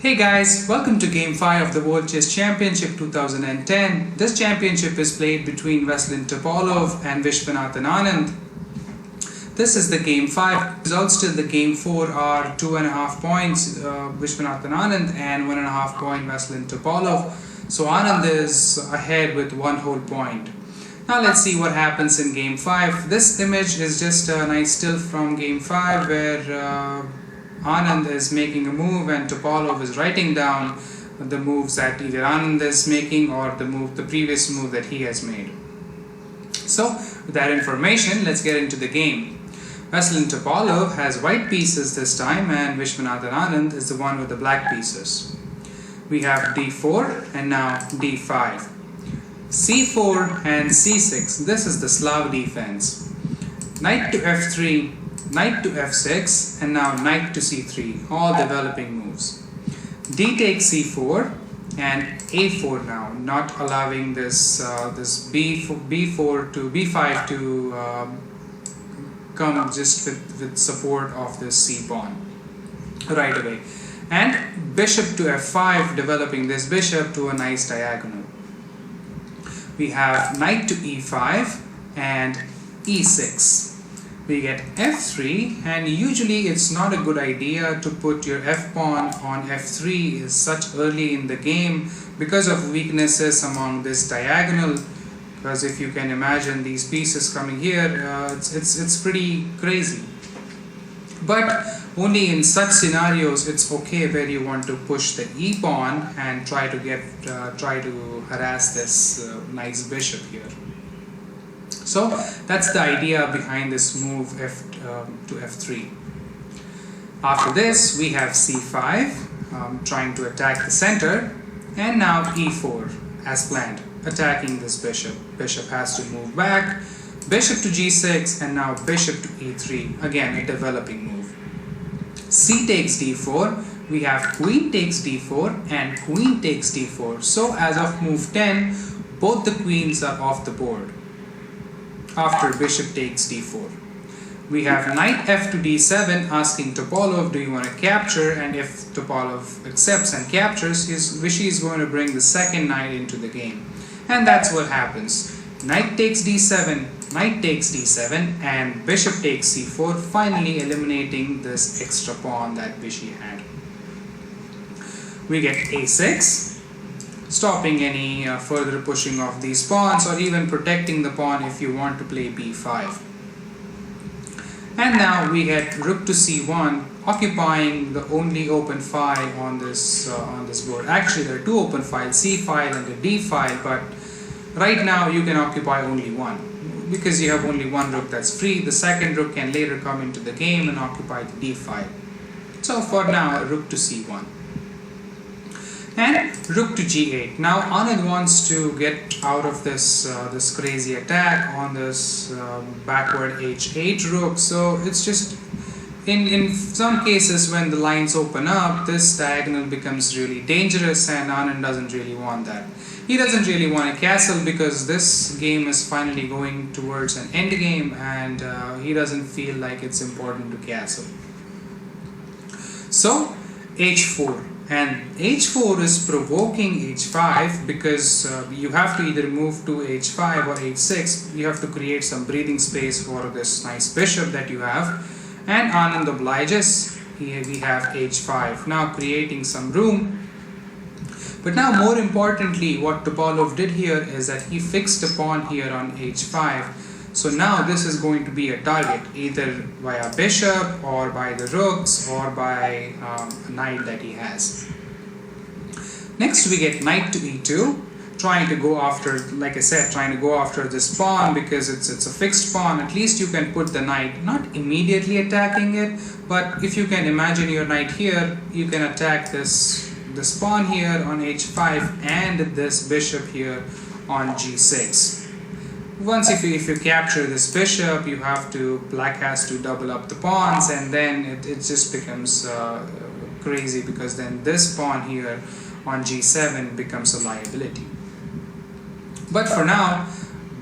Hey guys, welcome to Game 5 of the World Chess Championship 2010. This championship is played between Topalov and Anand. This is the Game 5. Results till the Game 4 are 2.5 points Anand and 1.5 point Topalov. So Anand is ahead with 1 whole point. Now let's see what happens in Game 5. This image is just a nice still from Game 5 where Anand is making a move and Topalov is writing down the moves that either Anand is making or the previous move that he has made. So with that information, let's get into the game. Topalov has white pieces this time and Anand is the one with the black pieces. We have d4 and now d5. c4 and c6, this is the Slav defense. Knight to f3, knight to f6, and now knight to c3, all developing moves. D takes c4 and a4 now, not allowing this b4 to b5 to come just with support of this c pawn right away. And bishop to f5, developing this bishop to a nice diagonal. We have knight to e5 and e6. We get f3, and usually it's not a good idea to put your f-pawn on f3 such early in the game because of weaknesses among this diagonal, because if you can imagine these pieces coming here, it's pretty crazy. But only in such scenarios it's okay where you want to push the e-pawn and try to harass this nice bishop here. So that's the idea behind this move to f3. After this we have c5, trying to attack the center, and now e4 as planned, attacking this bishop. Bishop has to move back, bishop to g6, and now bishop to e3, again a developing move. C takes d4, we have queen takes d4 and queen takes d4. So as of move 10, both the queens are off the board. After bishop takes d4, we have knight f to d7, asking Topalov, do you want to capture? And if Topalov accepts and captures, Vishy is going to bring the second knight into the game. And that's what happens. Knight takes d7, knight takes d7, and bishop takes c4, finally eliminating this extra pawn that Vishy had. We get a6. Stopping any further pushing of these pawns, or even protecting the pawn if you want to play b5. And now we get rook to c1, occupying the only open file on this board. Actually, there are two open files, c file and the d file, but right now you can occupy only one because you have only one rook that's free. The second rook can later come into the game and occupy the d file. So for now, rook to c1. And rook to g8. Now Anand wants to get out of this crazy attack on this backward h8 rook. So it's just in some cases when the lines open up, this diagonal becomes really dangerous, and Anand doesn't really want that. He doesn't really want a castle because this game is finally going towards an end game, and he doesn't feel like it's important to castle. So h4. And h4 is provoking h5 because you have to either move to h5 or h6. You have to create some breathing space for this nice bishop that you have. And Anand obliges. Here we have h5, now creating some room. But now more importantly, what Topalov did here is that he fixed a pawn here on h5. So now this is going to be a target, either via bishop or by the rooks or by a knight that he has. Next we get knight to e2, trying to go after, like I said, trying to go after this pawn because it's a fixed pawn. At least you can put the knight, not immediately attacking it, but if you can imagine your knight here, you can attack this pawn here on h5 and this bishop here on g6. Once if you capture this bishop, you have to, black has to double up the pawns, and then it just becomes crazy because then this pawn here on g7 becomes a liability. But for now,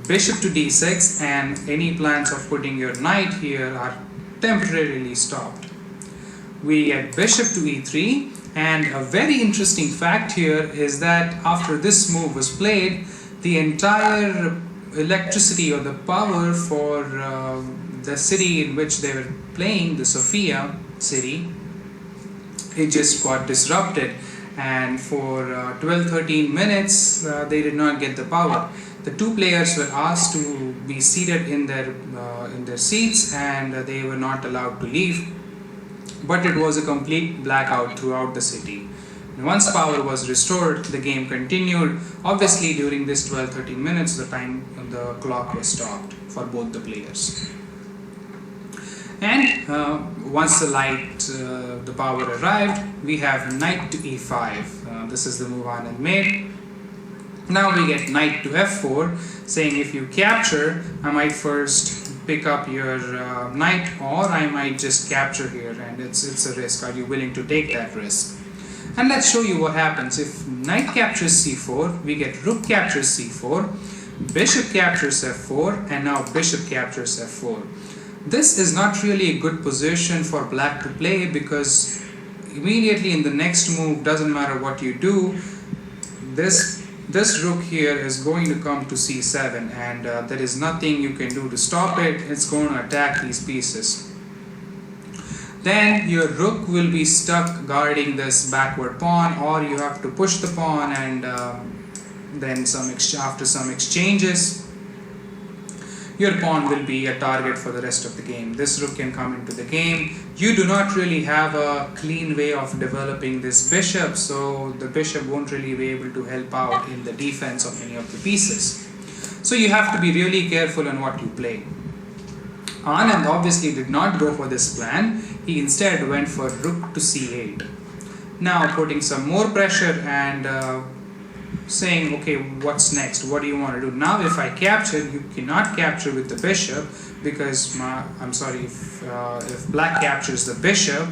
bishop to d6 and any plans of putting your knight here are temporarily stopped. we get bishop to e3, and a very interesting fact here is that after this move was played, the entire electricity or the power for the city in which they were playing, the Sofia city, it just got disrupted, and for 12-13 minutes they did not get the power. The two players were asked to be seated in their seats, and they were not allowed to leave, but it was a complete blackout throughout the city. And once power was restored, the game continued. Obviously during this 12-13 minutes the clock was stopped for both the players. And once the power arrived, we have knight to e5. This is the move Anand made. Now we get knight to f4, saying if you capture, I might first pick up your knight, or I might just capture here, and it's a risk. Are you willing to take that risk? And let's show you what happens. If knight captures c4, we get rook captures c4, bishop captures f4, and now bishop captures f4. This is not really a good position for black to play, because immediately in the next move, doesn't matter what you do, this rook here is going to come to c7, and there is nothing you can do to stop it. It's going to attack these pieces. Then your rook will be stuck guarding this backward pawn, or you have to push the pawn, and then after some exchanges, your pawn will be a target for the rest of the game. This rook can come into the game. You do not really have a clean way of developing this bishop, so the bishop won't really be able to help out in the defense of any of the pieces. So you have to be really careful on what you play. Anand obviously did not go for this plan. He instead went for rook to c8. Now putting some more pressure and saying, okay, what's next? What do you want to do? Now if I capture, you cannot capture with the bishop, because if black captures the bishop,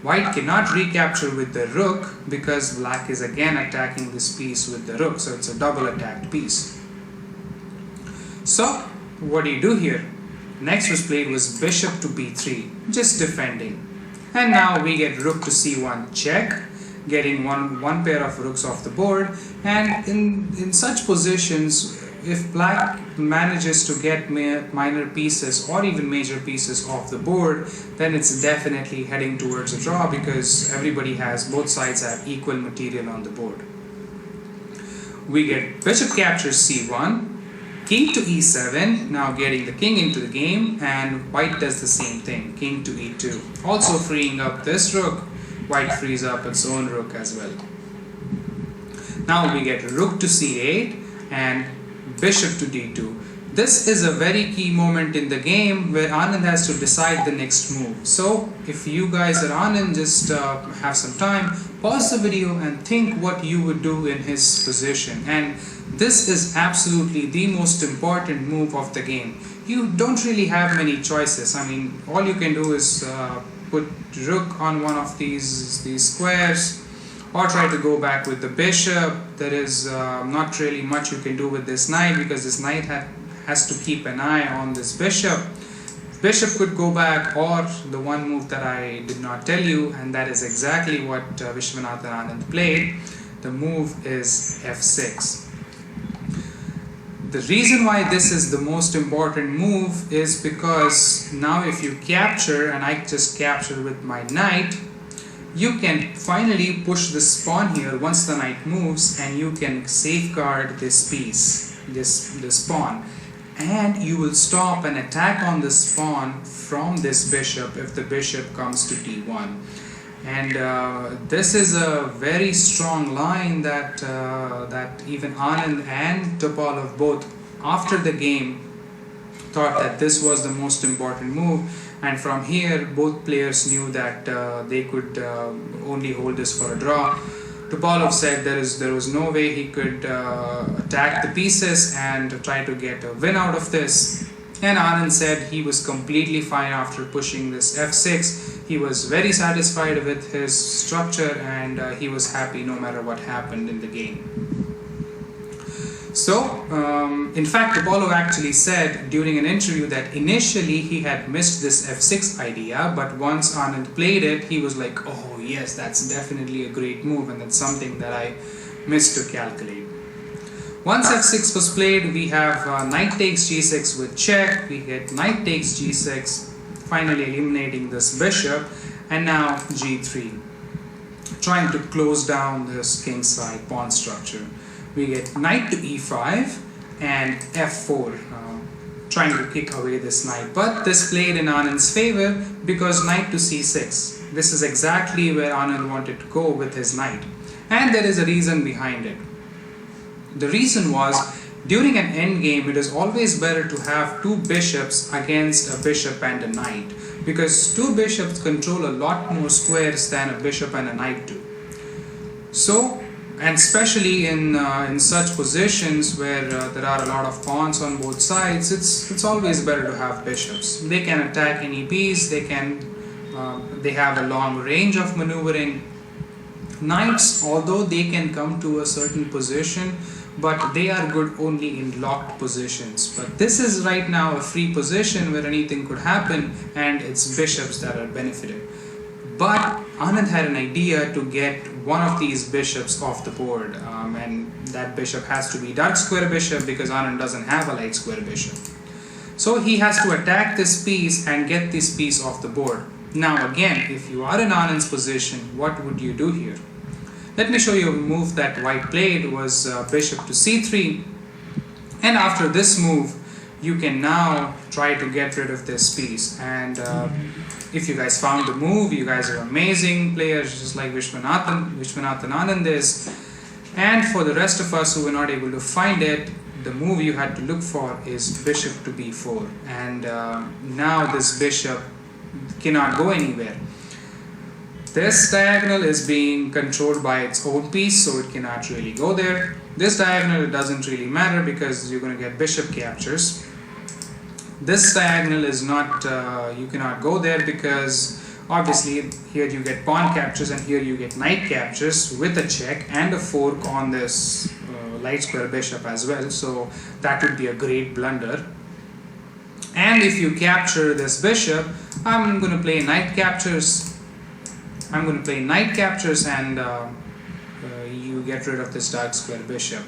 white cannot recapture with the rook, because black is again attacking this piece with the rook, so it's a double attacked piece. So what do you do here? Next was played was bishop to b3, just defending. And now we get rook to c1 check, getting one pair of rooks off the board. And in such positions, if black manages to get minor pieces or even major pieces off the board, then it's definitely heading towards a draw, because both sides have equal material on the board. We get bishop captures c1, king to e7, now getting the king into the game, and white does the same thing, king to e2, also freeing up this rook. White frees up its own rook as well. Now we get rook to c8 and bishop to d2. This is a very key moment in the game where Anand has to decide the next move. So if you guys are Anand, just have some time, pause the video and think what you would do in his position. And this is absolutely the most important move of the game. You don't really have many choices. I mean, all you can do is put rook on one of these squares, or try to go back with the bishop. There is not really much you can do with this knight, because this knight has to keep an eye on this bishop. Bishop could go back, or the one move that I did not tell you, and that is exactly what Vishwanathan Anand played. The move is f6. The reason why this is the most important move is because now if you capture, and I just capture with my knight, you can finally push this pawn here once the knight moves, and you can safeguard this piece, this pawn, and you will stop an attack on this pawn from this bishop if the bishop comes to d1. And this is a very strong line that even Anand and Topalov both after the game thought that this was the most important move, and from here both players knew that they could only hold this for a draw. Topalov said there was no way he could attack the pieces and try to get a win out of this, and Anand said he was completely fine after pushing this f6. He was very satisfied with his structure, and he was happy no matter what happened in the game. So, in fact, Topalov actually said during an interview that initially he had missed this f6 idea, but once Anand played it, he was like, oh yes, that's definitely a great move, and that's something that I missed to calculate. Once f6 was played, we have knight takes g6 with check, we get knight takes g6, finally eliminating this bishop, and now g3, trying to close down this kingside pawn structure. We get knight to e5 and f4, trying to kick away this knight. But this played in Anand's favor because knight to c6. This is exactly where Anand wanted to go with his knight. And there is a reason behind it. The reason was, during an endgame, it is always better to have two bishops against a bishop and a knight, because two bishops control a lot more squares than a bishop and a knight do. So, and especially in such positions where there are a lot of pawns on both sides, it's always better to have bishops. They can attack any piece. They have a long range of maneuvering. Knights, although they can come to a certain position, but they are good only in locked positions. But this is right now a free position where anything could happen, and it's bishops that are benefited. But Anand had an idea to get one of these bishops off the board, and that bishop has to be dark square bishop because Anand doesn't have a light square bishop. So he has to attack this piece and get this piece off the board. Now again, if you are in Anand's position, what would you do here? Let me show you a move that white played was bishop to c3, and after this move you can now try to get rid of this piece. And if you guys found the move, you guys are amazing players, just like Vishwanathan Anand is. And for the rest of us who were not able to find it, the move you had to look for is bishop to b4, and now this bishop cannot go anywhere. This diagonal is being controlled by its own piece, so it cannot really go there. This diagonal, it doesn't really matter because you're going to get bishop captures. This diagonal is not, you cannot go there because obviously here you get pawn captures and here you get knight captures with a check and a fork on this light square bishop as well. So that would be a great blunder. And if you capture this bishop, I'm going to play knight captures. And you get rid of this dark square bishop.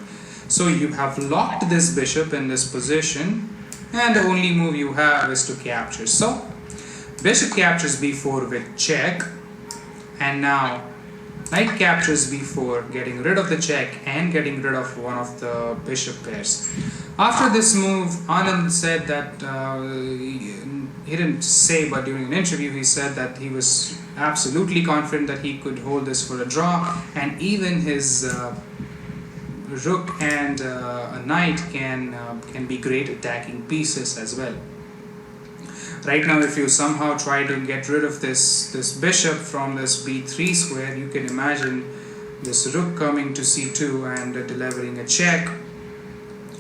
So you have locked this bishop in this position, and the only move you have is to capture. So bishop captures b4 with check, and now knight captures b4, getting rid of the check and getting rid of one of the bishop pairs. After this move, Anand said that he didn't say, but during an interview he said that he was absolutely confident that he could hold this for a draw, and even his rook and a knight can be great attacking pieces as well. Right now, if you somehow try to get rid of this bishop from this b3 square, you can imagine this rook coming to c2 and delivering a check.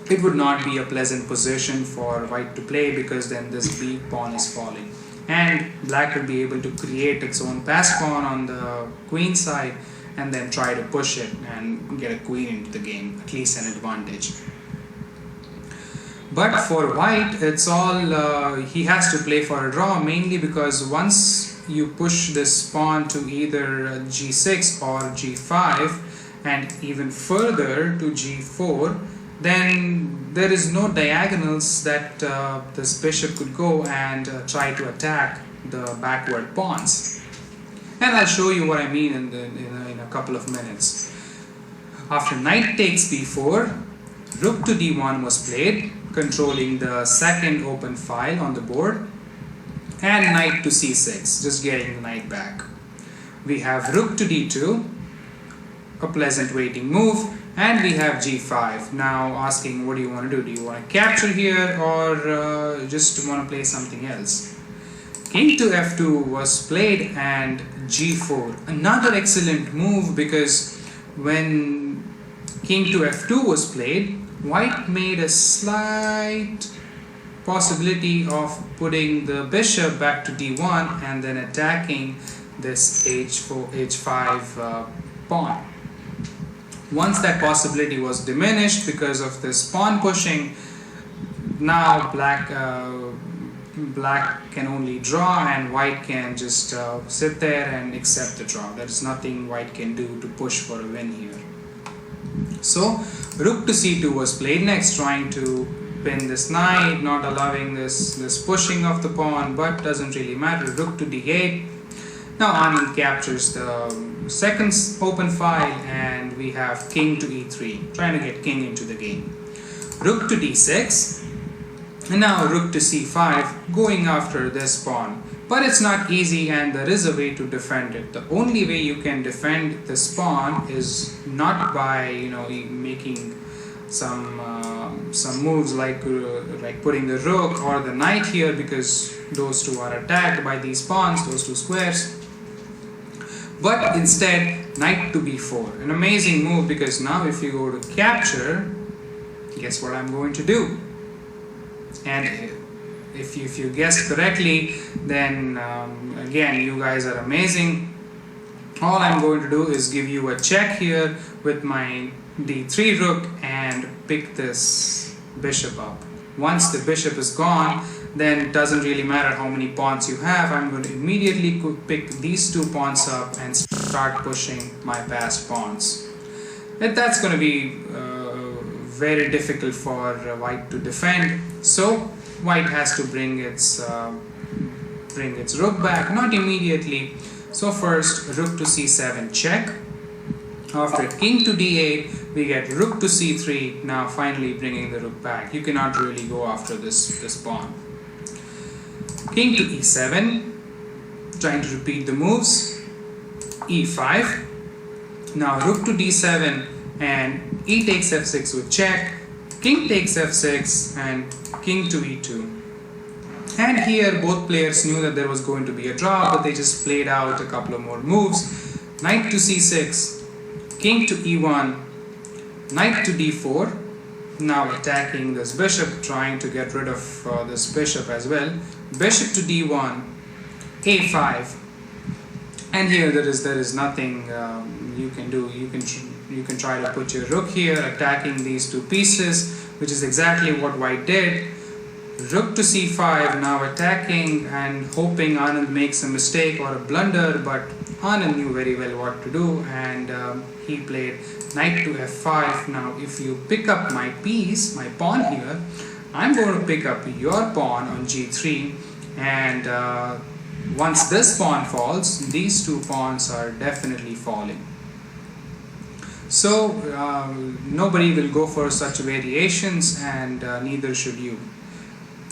It would not be a pleasant position for white to play, because then this b pawn is falling, and black will be able to create its own pass pawn on the queen side and then try to push it and get a queen into the game, at least an advantage. But for white, it's all he has to play for a draw, mainly because once you push this pawn to either g6 or g5 and even further to g4, then there is no diagonals that this bishop could go and try to attack the backward pawns. And I'll show you what I mean in a couple of minutes. After knight takes b4, rook to d1 was played, controlling the second open file on the board, and knight to c6, just getting the knight back. We have rook to d2, a pleasant waiting move, and we have g5. Now asking, what do you want to do? Do you want to capture here, or just want to play something else? King to f2 was played, and g4, another excellent move, because when king to f2 was played, white made a slight possibility of putting the bishop back to d1 and then attacking this h5 pawn. Once that possibility was diminished because of this pawn pushing, now black can only draw and white can just sit there and accept the draw. There is nothing white can do to push for a win here. So rook to c2 was played next, trying to pin this knight, not allowing this pushing of the pawn, but doesn't really matter. Rook to d8. Now Anand captures the second open file and we have king to e3, trying to get king into the game. Rook to d6. And now rook to c5, going after this pawn. But it's not easy and there is a way to defend it. The only way you can defend this pawn is not by making some moves like putting the rook or the knight here, because those two are attacked by these pawns, those two squares. But instead, knight to b4. An amazing move, because now if you go to capture, guess what I'm going to do? And if you guessed correctly, then again, you guys are amazing. All I'm going to do is give you a check here with my d3 rook and pick this bishop up. Once the bishop is gone, then it doesn't really matter how many pawns you have. I'm going to immediately pick these two pawns up and start pushing my passed pawns. And that's going to be very difficult for white to defend. So white has to bring its rook back, not immediately. So first rook to c7 check. After king to d8, we get rook to c3, now finally bringing the rook back. You cannot really go after this pawn. King to e7, trying to repeat the moves. e5, now rook to d7 and e takes f6 with check. King takes f6 and king to e2. And here both players knew that there was going to be a draw, but they just played out a couple of more moves. Knight to c6, king to e1, knight to d4, now attacking this bishop, trying to get rid of this bishop as well. Bishop to d1, a5, and here there is nothing you can do. You can try to put your rook here, attacking these two pieces, which is exactly what white did. Rook to c5, now attacking and hoping Anand makes a mistake or a blunder, but Anand knew very well what to do, and he played knight to f5. Now if you pick up my piece, my pawn here, I'm going to pick up your pawn on g3, and once this pawn falls, these two pawns are definitely falling. So nobody will go for such variations, and neither should you.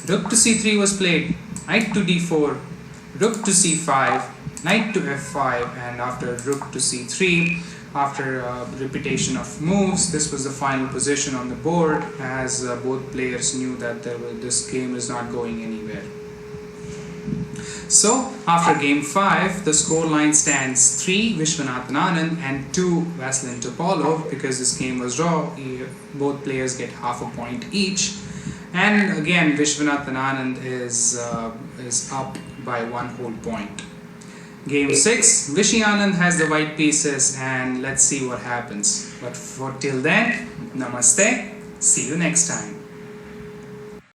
Rook to c3 was played, knight to d4, rook to c5, knight to f5, and after rook to c3, after repetition of moves, this was the final position on the board, as both players knew that this game is not going anywhere. So after game 5, the scoreline stands 3 Vishwanathan Anand and 2 Vasilin Topalov. Because this game was draw, both players get half a point each. And again, Vishwanathan Anand is up by 1 whole point. Game 6, Vishy Anand has the white pieces, and let's see what happens. But for till then, namaste, see you next time.